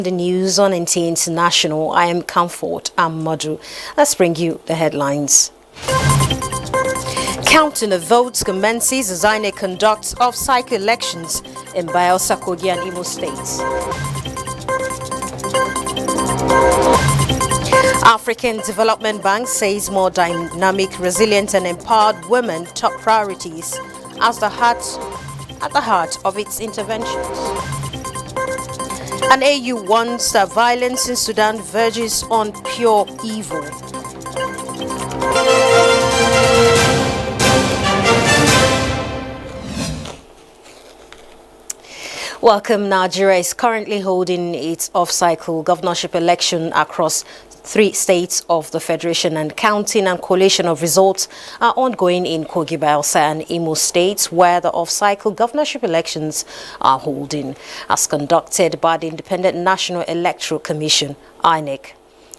The news on NTA International. I am Comfort Amadu. Let's bring you the headlines. Counting of votes commences as INEC conducts off-cycle elections in Bayelsa, Kogi and Imo states. African Development Bank says more dynamic, resilient and empowered women top priorities as at the heart of its interventions. And AU warns that violence in Sudan verges on pure evil. Welcome. Nigeria is currently holding its off-cycle governorship election across 3 states of the Federation, and counting and collation of results are ongoing in Kogi, Bayelsa and Imo states, where the off-cycle governorship elections are holding, as conducted by the Independent National Electoral Commission, INEC.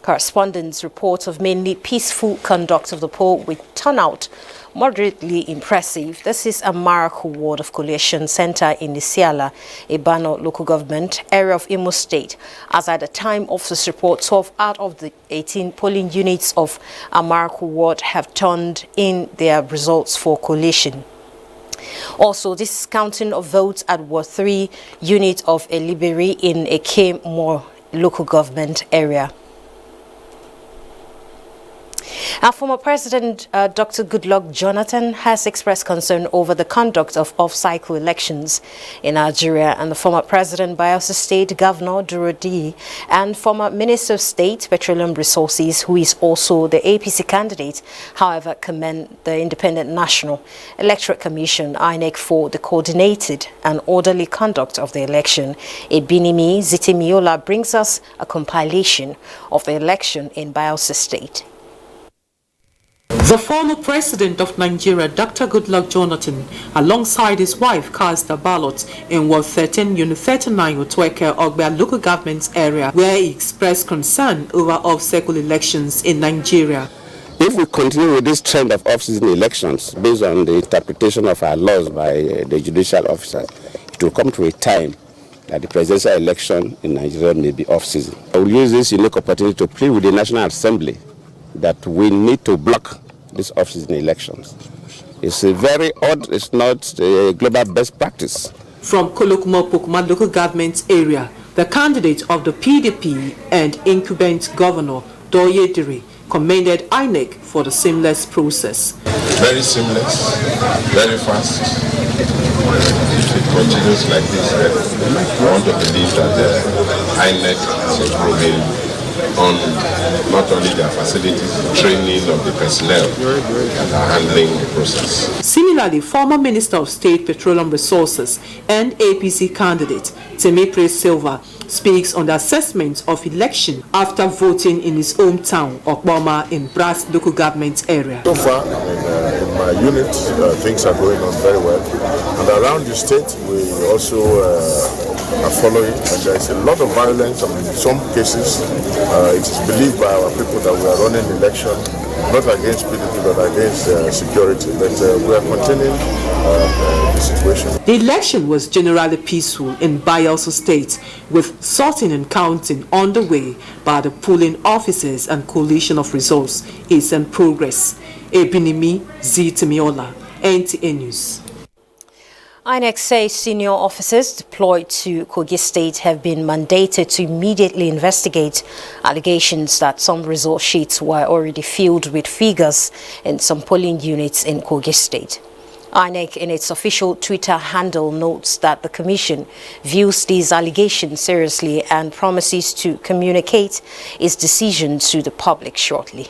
Correspondents report of mainly peaceful conduct of the poll with turnout moderately impressive. This is a miracle ward of Collation Center in the Siala, Ibano local government area of Imo State, as at the time of this report, 12 out of the 18 polling units of a miracle ward have turned in their results for collation. Also, this counting of votes at Ward 3 unit of Eliberi in Eke More local government area. Our former President, Dr. Goodluck Jonathan, has expressed concern over the conduct of off-cycle elections in Nigeria, and the former President, Bayelsa State Governor Durodi, and former Minister of State, Petroleum Resources, who is also the APC candidate, however, commend the Independent National Electoral Commission, INEC, for the coordinated and orderly conduct of the election. Ebinimi Zitimiola brings us a compilation of the election in Bayelsa State. The former president of Nigeria, Dr. Goodluck Jonathan, alongside his wife, cast a ballot in Ward 13, Unit 39, Otweke, Ogba local government area, where he expressed concern over off-cycle elections in Nigeria. If we continue with this trend of off-season elections, based on the interpretation of our laws by the judicial officers, it will come to a time that the presidential election in Nigeria may be off-season. I will use this unique opportunity to plead with the National Assembly that we need to block these off-season elections. It's a very odd, it's not a global best practice. From Kolokuma local government area, the candidate of the PDP and incumbent governor, Doye Diri, commended INEC for the seamless process. Very seamless, very fast. If it continues like this, I want to believe that INEC is improving on not only their facilities, training of the personnel and handling the process. Similarly, former Minister of State Petroleum Resources and APC candidate Temipre Silva speaks on the assessment of election after voting in his hometown, Okboma, in Brass local government area. So far, in my unit, things are going on very well. And around the state, we also are following, and there is a lot of violence. In some cases, it is believed by our people that we are running the election not against PDP but against security. But we are containing the situation. The election was generally peaceful in Bayelsa State, with sorting and counting on the way by the polling officers, and collation of results is in progress. Ebinimi Zitimiola, NTA News. INEC says senior officers deployed to Kogi State have been mandated to immediately investigate allegations that some result sheets were already filled with figures in some polling units in Kogi State. INEC, in its official Twitter handle, notes that the Commission views these allegations seriously and promises to communicate its decision to the public shortly.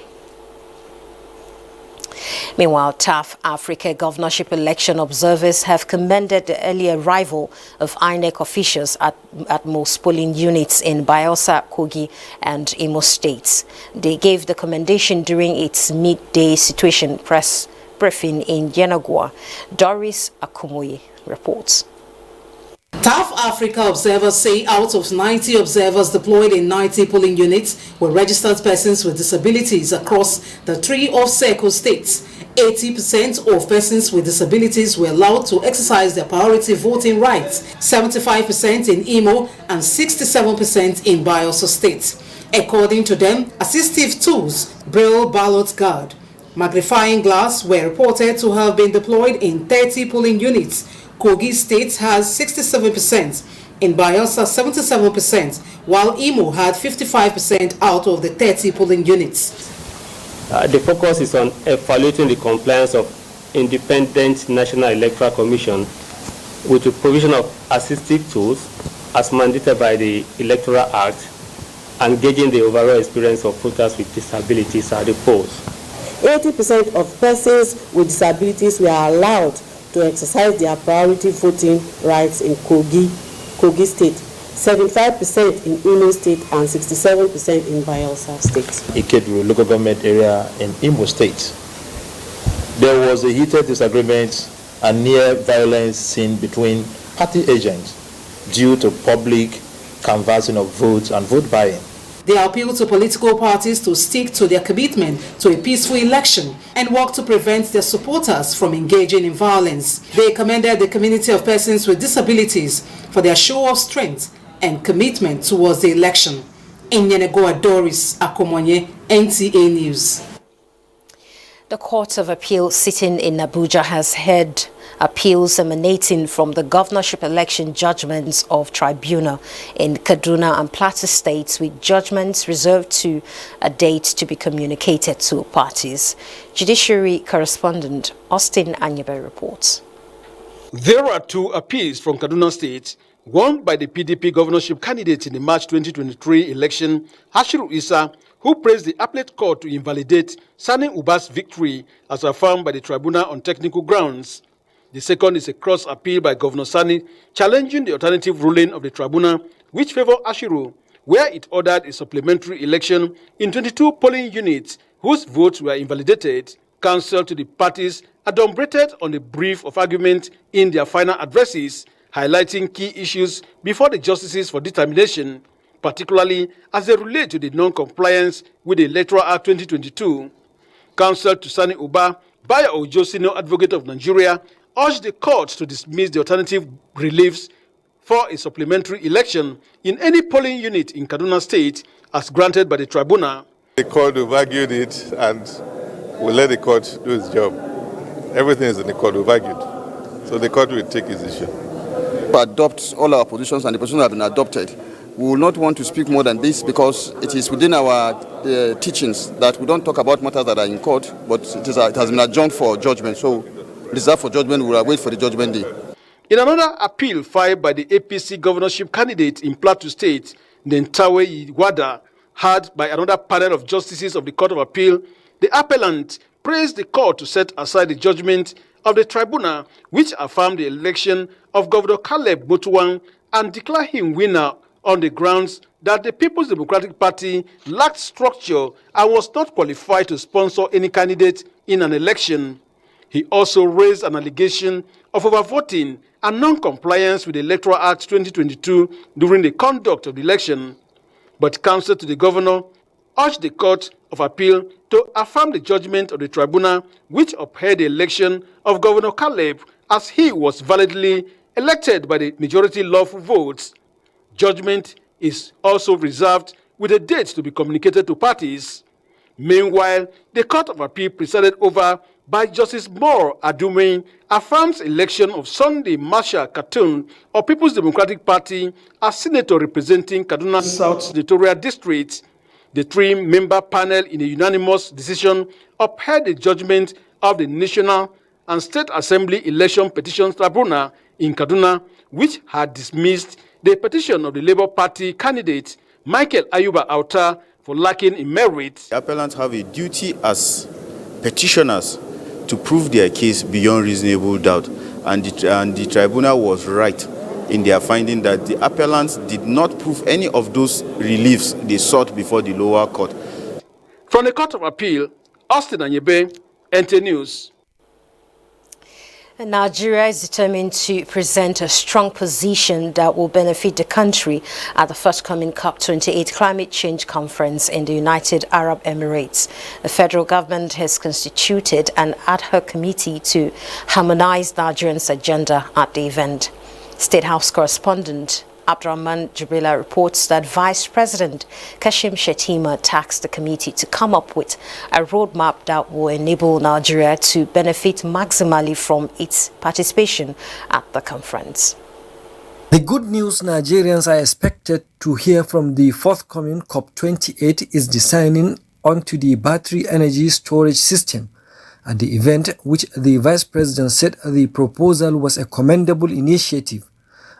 Meanwhile, TAF Africa governorship election observers have commended the early arrival of INEC officials at most polling units in Bayelsa, Kogi and Imo states. They gave the commendation during its midday situation press briefing in Yenagua. Doris Akumoye reports. TAF Africa observers say out of 90 observers deployed in 90 polling units were registered persons with disabilities across the 3 off-cycle states. 80% of persons with disabilities were allowed to exercise their priority voting rights, 75% in Imo and 67% in Bayelsa State. According to them, assistive tools, braille ballot card, magnifying glass were reported to have been deployed in 30 polling units. Kogi State has 67%, in Bayelsa 77%, while Imo had 55% out of the 30 polling units. The focus is on evaluating the compliance of independent National Electoral Commission with the provision of assistive tools as mandated by the Electoral Act and gauging the overall experience of voters with disabilities at the polls. 80% of persons with disabilities were allowed to exercise their priority voting rights in Kogi State, 75% in Imo State and 67% in Bayelsa State. Ikeduru local government area in Imo State. There was a heated disagreement and near violence seen between party agents due to public canvassing of votes and vote buying. They appeal to political parties to stick to their commitment to a peaceful election and work to prevent their supporters from engaging in violence. They commended the community of persons with disabilities for their show of strength and commitment towards the election. Inyenegoa Doris Akomonye, NTA News. The Court of Appeal sitting in Abuja has heard appeals emanating from the governorship election judgments of tribunal in Kaduna and Plateau states, with judgments reserved to a date to be communicated to parties. Judiciary correspondent Austin Anyebe reports. There are two appeals from Kaduna State, one by the PDP governorship candidate in the March 2023 election, Hashiru Isa, who praised the appellate court to invalidate Sani Uba's victory as affirmed by the tribunal on technical grounds. The second is a cross appeal by Governor Sani challenging the alternative ruling of the tribunal which favor Ashiru, where it ordered a supplementary election in 22 polling units whose votes were invalidated. Counsel to the parties adumbrated on a brief of argument in their final addresses, highlighting key issues before the justices for determination, particularly as they relate to the non-compliance with the Electoral Act 2022. Counsel to Sani Uba, Bayo Ojo, Senior Advocate of Nigeria, urged the court to dismiss the alternative reliefs for a supplementary election in any polling unit in Kaduna State as granted by the tribunal. The court have argued it and we'll let the court do its job. Everything is in the court, we've argued. So the court will take its issue. We adopt all our positions and the positions have been adopted. We will not want to speak more than this because it is within our teachings that we don't talk about matters that are in court, but it has been adjourned for judgment. So reserved for judgment, we will wait for the judgment day. In another appeal filed by the APC governorship candidate in Plateau State, NTAi Wada, heard by another panel of justices of the Court of Appeal, the appellant praised the court to set aside the judgment of the tribunal which affirmed the election of Governor Caleb Motuang and declared him winner on the grounds that the People's Democratic Party lacked structure and was not qualified to sponsor any candidate in an election. He also raised an allegation of overvoting and non-compliance with the Electoral Act 2022 during the conduct of the election. But counsel to the governor urged the Court of Appeal to affirm the judgment of the tribunal which upheld the election of Governor Caleb as he was validly elected by the majority lawful votes. Judgment is also reserved with a date to be communicated to parties. Meanwhile, the Court of Appeal presided over by Justice Moore Adumain affirms election of Sunday Marshall Katun of People's Democratic Party as senator representing Kaduna South Senatorial District. The three-member panel in a unanimous decision upheld the judgment of the National and State Assembly Election Petitions Tribunal in Kaduna, which had dismissed the petition of the Labour Party candidate Michael Ayuba Auta for lacking in merit. The appellants have a duty as petitioners to prove their case beyond reasonable doubt, and the tribunal was right in their finding that the appellants did not prove any of those reliefs they sought before the lower court. From the Court of Appeal, Austin Anyebe, NTA News. Nigeria is determined to present a strong position that will benefit the country at the forthcoming COP28 climate change conference in the United Arab Emirates. The federal government has constituted an ad hoc committee to harmonize Nigeria's agenda at the event. State House correspondent Abdurrahman Jibrila reports that Vice President Kashim Shettima tasked the committee to come up with a roadmap that will enable Nigeria to benefit maximally from its participation at the conference. The good news Nigerians are expected to hear from the forthcoming COP28 is the signing onto the battery energy storage system. At the event, which the Vice President said the proposal was a commendable initiative,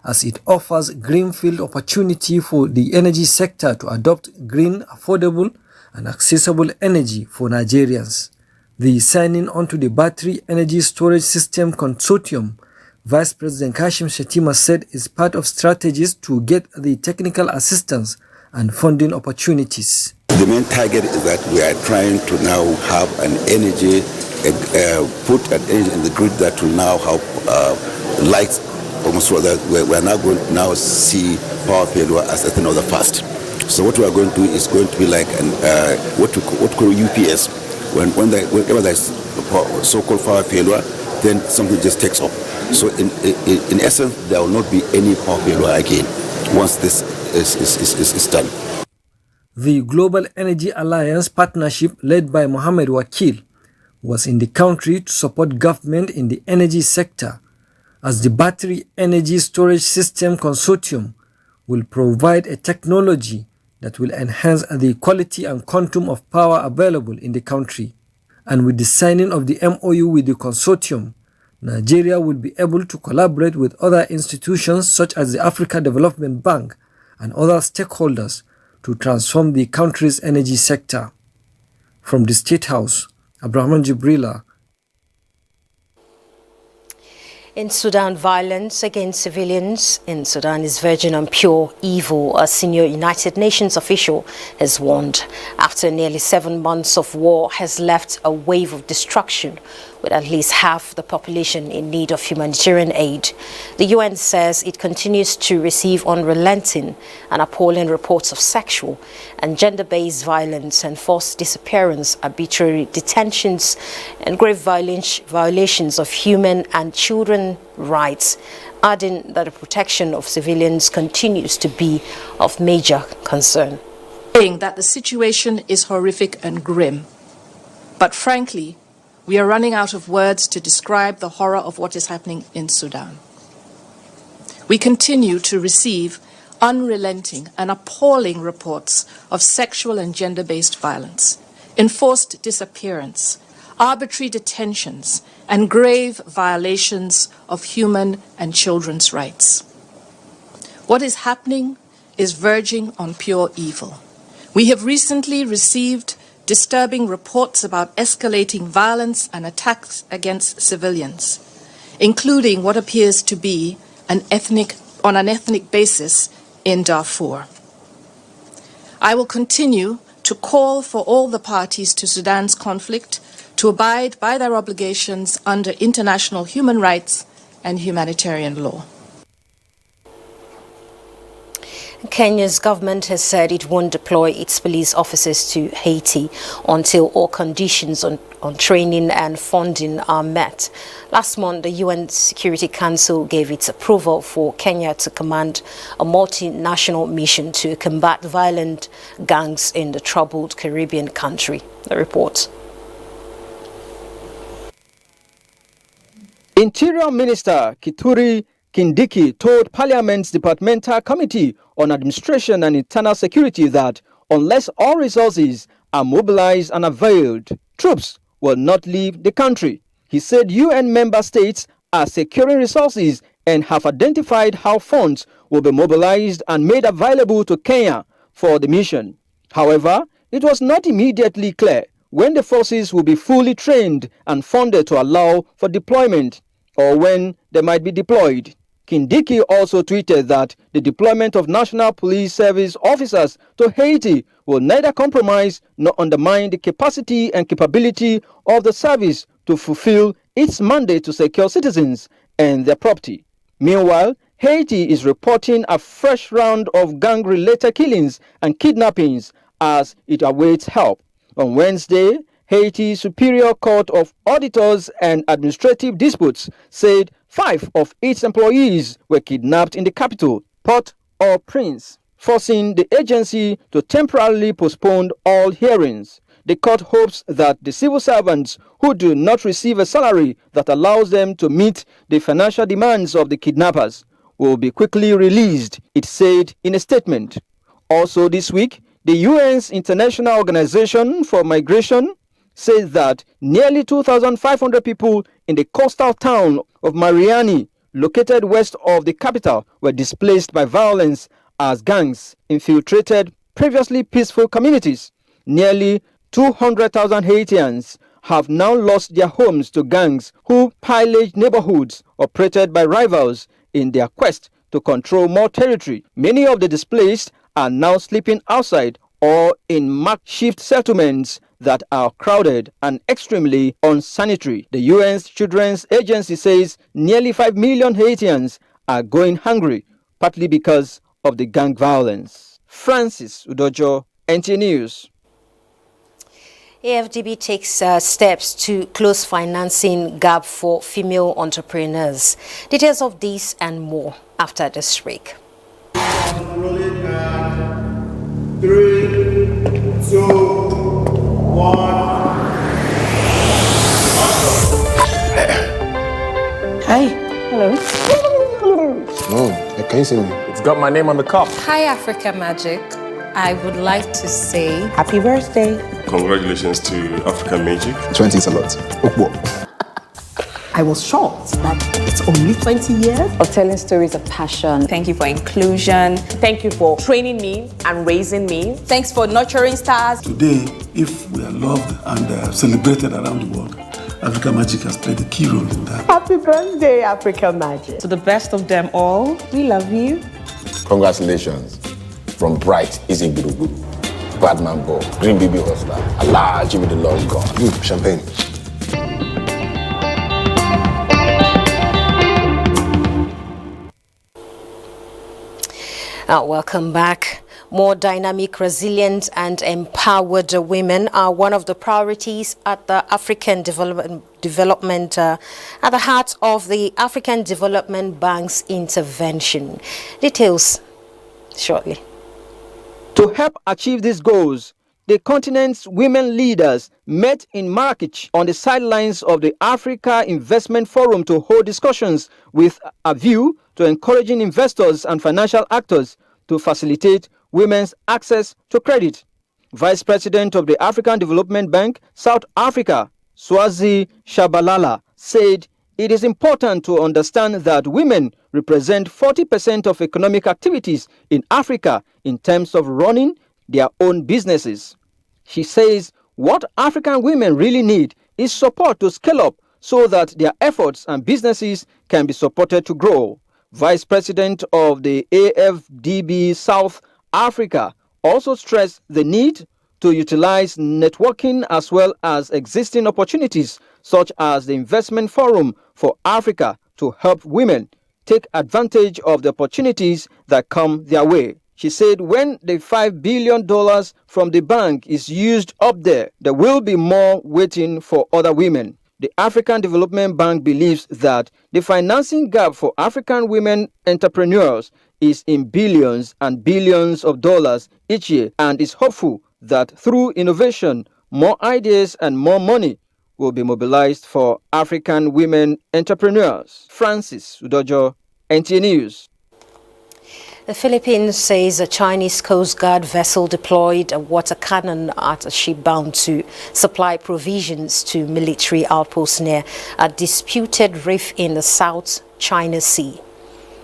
as it offers greenfield opportunity for the energy sector to adopt green, affordable and accessible energy for Nigerians. The signing onto the Battery Energy Storage System Consortium, Vice President Kashim Shettima said, is part of strategies to get the technical assistance and funding opportunities. The main target is that we are trying to now have an energy, put an energy in the grid that will now help lights. Almost so that we're now going to now see power failure as a thing of the past. So what we are going to do is going to be like what we call UPS. Whenever there's so-called power failure, then something just takes off. So in essence, there will not be any power failure again once this is done. The Global Energy Alliance partnership led by Mohammed Wakil was in the country to support government in the energy sector, as the Battery Energy Storage System Consortium will provide a technology that will enhance the quality and quantum of power available in the country. And with the signing of the MOU with the consortium, Nigeria will be able to collaborate with other institutions such as the Africa Development Bank and other stakeholders to transform the country's energy sector. From the State House, Abdurrahman Jibrila. In Sudan, violence against civilians in Sudan is verging on pure evil, a senior United Nations official has warned. After nearly 7 months of war has left a wave of destruction, with at least half the population in need of humanitarian aid. The UN says it continues to receive unrelenting and appalling reports of sexual and gender-based violence and forced disappearance, arbitrary detentions, and grave violations of human and children rights, adding that the protection of civilians continues to be of major concern. Saying that the situation is horrific and grim, but frankly, we are running out of words to describe the horror of what is happening in Sudan. We continue to receive unrelenting and appalling reports of sexual and gender-based violence, enforced disappearance, arbitrary detentions, and grave violations of human and children's rights. What is happening is verging on pure evil. We have recently received disturbing reports about escalating violence and attacks against civilians, including what appears to be on an ethnic basis in Darfur. I will continue to call for all the parties to Sudan's conflict to abide by their obligations under international human rights and humanitarian law. Kenya's government has said it won't deploy its police officers to Haiti until all conditions on training and funding are met. Last month, the UN Security Council gave its approval for Kenya to command a multinational mission to combat violent gangs in the troubled Caribbean country. The report. Interior Minister Kithure Kindiki told Parliament's Departmental Committee on Administration and Internal Security that unless all resources are mobilized and availed, troops will not leave the country. He said UN member states are securing resources and have identified how funds will be mobilized and made available to Kenya for the mission. However, it was not immediately clear when the forces will be fully trained and funded to allow for deployment or when they might be deployed. Kindiki also tweeted that the deployment of National Police Service officers to Haiti will neither compromise nor undermine the capacity and capability of the service to fulfill its mandate to secure citizens and their property. Meanwhile, Haiti is reporting a fresh round of gang-related killings and kidnappings as it awaits help. On Wednesday, Haiti's Superior Court of Auditors and Administrative Disputes said 5 of its employees were kidnapped in the capital, Port-au-Prince, forcing the agency to temporarily postpone all hearings. The court hopes that the civil servants who do not receive a salary that allows them to meet the financial demands of the kidnappers will be quickly released, it said in a statement. Also this week, the UN's International Organization for Migration says that nearly 2,500 people in the coastal town of Mariani, located west of the capital, were displaced by violence as gangs infiltrated previously peaceful communities. Nearly 200,000 Haitians have now lost their homes to gangs who pillage neighborhoods operated by rivals in their quest to control more territory. Many of the displaced are now sleeping outside or in makeshift settlements that are crowded and extremely unsanitary. The UN's Children's Agency says nearly 5 million Haitians are going hungry, partly because of the gang violence. Francis Udojo, NTA News. AFDB takes steps to close financing gap for female entrepreneurs. Details of this and more after this break. 3, 2, 1. Hi. Hello. Can you see me? It's got my name on the cup. Hi, Africa Magic. I would like to say happy birthday. Congratulations to Africa Magic. 20 is a lot. I was shocked that it's only 20 years of telling stories of passion. Thank you for inclusion. Thank you for training me and raising me. Thanks for nurturing stars. Today, if we are loved and celebrated around the world, Africa Magic has played a key role in that. Happy birthday, Africa Magic. To the best of them all, we love you. Congratulations. From Bright, Easy Gurugu, Badman Ball, Green Baby Hustler, Allah, Jimmy the Long Gone. Champagne. Welcome back. More dynamic, resilient and empowered women are one of the priorities at the African Development at the heart of the African Development Bank's intervention. Details shortly. To help achieve these goals, the continent's women leaders met in Marrakech on the sidelines of the Africa Investment Forum to hold discussions with a view to encouraging investors and financial actors to facilitate women's access to credit. Vice President of the African Development Bank, South Africa, Swazi Shabalala, said it is important to understand that women represent 40% of economic activities in Africa in terms of running their own businesses. She says what African women really need is support to scale up so that their efforts and businesses can be supported to grow. Vice President of the AFDB South Africa also stressed the need to utilize networking as well as existing opportunities such as the Investment Forum for Africa to help women take advantage of the opportunities that come their way. She said when the $5 billion from the bank is used up there will be more waiting for other women. The African Development Bank believes that the financing gap for African women entrepreneurs is in billions and billions of dollars each year and is hopeful that through innovation, more ideas and more money will be mobilized for African women entrepreneurs. Francis Udojo, NTA News. The Philippines says a Chinese Coast Guard vessel deployed a water cannon at a ship bound to supply provisions to military outposts near a disputed reef in the South China Sea.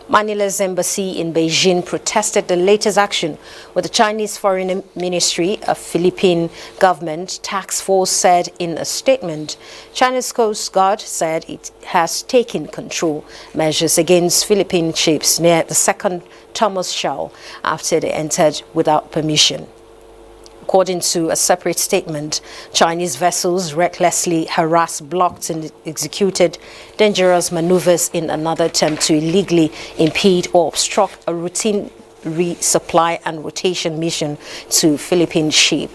Manila's embassy in Beijing protested the latest action, with the Chinese Foreign Ministry, a Philippine government task force, said in a statement. China's Coast Guard said it has taken control measures against Philippine ships near the second Thomas Shoal after they entered without permission. According to a separate statement, Chinese vessels recklessly harassed, blocked and executed dangerous maneuvers in another attempt to illegally impede or obstruct a routine resupply and rotation mission to Philippine ship.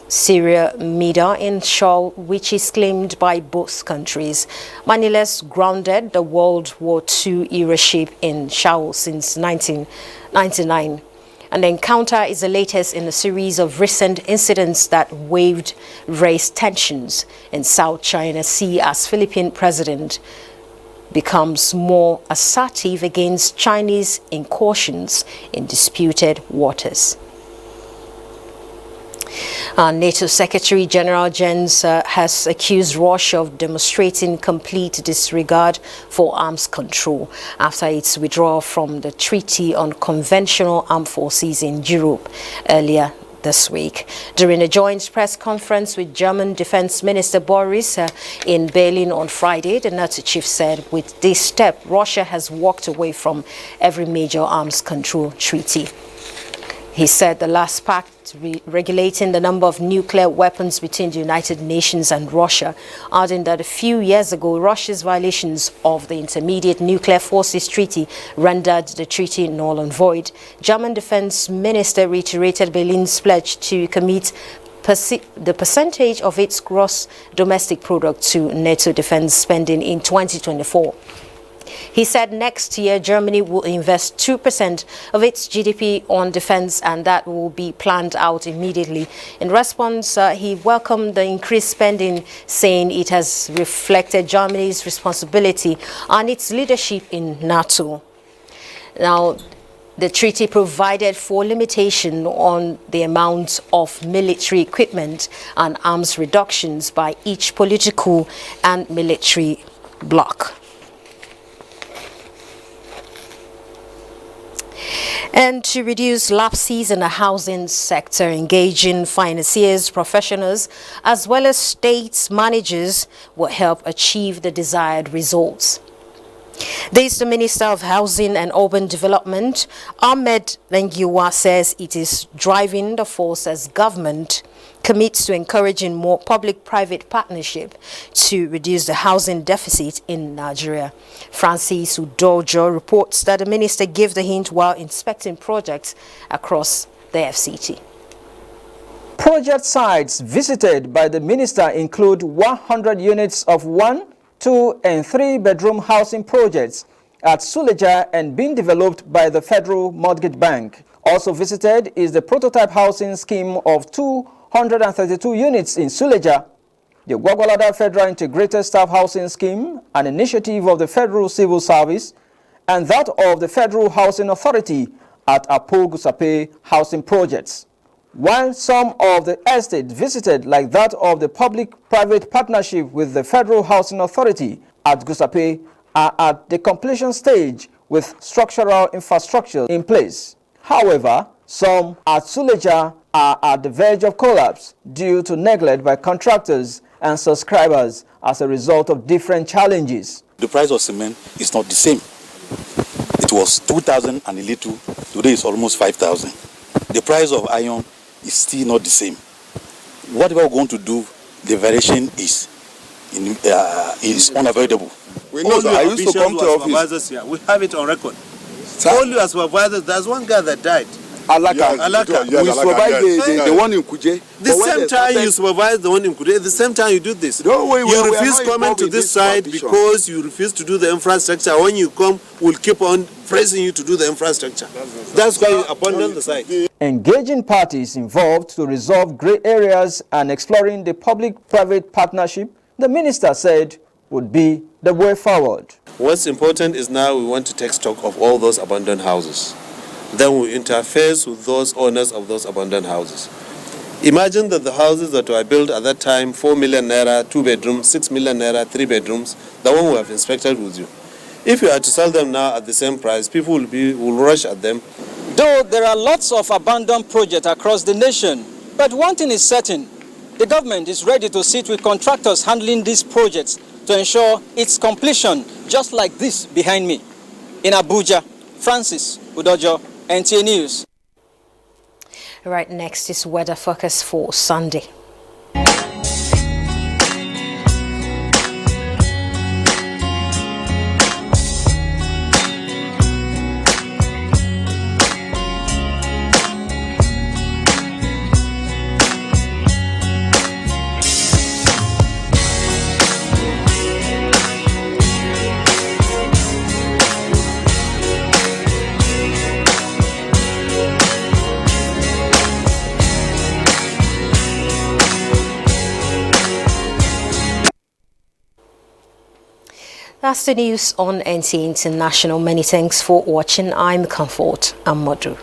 Syria Mida in Shaw, which is claimed by both countries. Manilas grounded the World War II era ship in Shaw since 1999. And the encounter is the latest in a series of recent incidents that raised tensions in South China Sea as Philippine president becomes more assertive against Chinese incursions in disputed waters. NATO Secretary General Jens has accused Russia of demonstrating complete disregard for arms control after its withdrawal from the Treaty on Conventional Armed Forces in Europe earlier this week. During a joint press conference with German Defense Minister Boris in Berlin on Friday, the NATO chief said with this step, Russia has walked away from every major arms control treaty. He said the last pact regulating the number of nuclear weapons between the United Nations and Russia, adding that a few years ago, Russia's violations of the Intermediate Nuclear Forces Treaty rendered the treaty null and void. German Defense Minister reiterated Berlin's pledge to commit the percentage of its gross domestic product to NATO defense spending in 2024. He said next year Germany will invest 2% of its GDP on defense, and that will be planned out immediately. In response, he welcomed the increased spending, saying it has reflected Germany's responsibility and its leadership in NATO. Now, the treaty provided for limitation on the amount of military equipment and arms reductions by each political and military bloc. And to reduce lapses in the housing sector, engaging financiers, professionals, as well as state managers will help achieve the desired results. This, the Minister of Housing and Urban Development, Ahmed Lengiwa, says it is driving the force as government commits to encouraging more public-private partnership to reduce the housing deficit in Nigeria. Francis Udojo reports that the minister gave the hint while inspecting projects across the FCT. Project sites visited by the minister include 100 units of 1, 2 and 3 bedroom housing projects at Suleja and being developed by the Federal Mortgage Bank. Also visited is the prototype housing scheme of 232 units in Suleja, the Gwagwalada Federal Integrated Staff Housing Scheme, an initiative of the Federal Civil Service, and that of the Federal Housing Authority at Apo-Gusape housing projects. While some of the estates visited, like that of the public-private partnership with the Federal Housing Authority at Gusape, are at the completion stage with structural infrastructure in place. However, some at Suleja are at the verge of collapse due to neglect by contractors and subscribers as a result of different challenges. The price of cement is not the same. It was 2,000 and a little, today it's almost 5,000. The price of iron is still not the same. What we're going to do, the variation is unavoidable. We know that I used to come to office. Here. We have it on record. All you as supervisors, there's one guy that died. Alaka. We supervise the one in Kuje. The same time you supervise the one in Kuje, the same time you do this. You refuse coming to this side because you refuse to do the infrastructure. When you come, we'll keep on pressing you to do the infrastructure. That's why you abandon the site. Engaging parties involved to resolve grey areas and exploring the public-private partnership, the minister said, would be the way forward. What's important is now we want to take stock of all those abandoned houses. Then we interface with those owners of those abandoned houses. Imagine that the houses that were built at that time, 4 million naira, 2 bedrooms, 6 million naira, 3 bedrooms, the one we have inspected with you. If you are to sell them now at the same price, people will rush at them. Though there are lots of abandoned projects across the nation, but one thing is certain, the government is ready to sit with contractors handling these projects to ensure its completion, just like this behind me. In Abuja, Francis Udojo, NTA News. Right next is weather focus for Sunday. That's the news on NTA International. Many thanks for watching. I'm Comfort Amadu.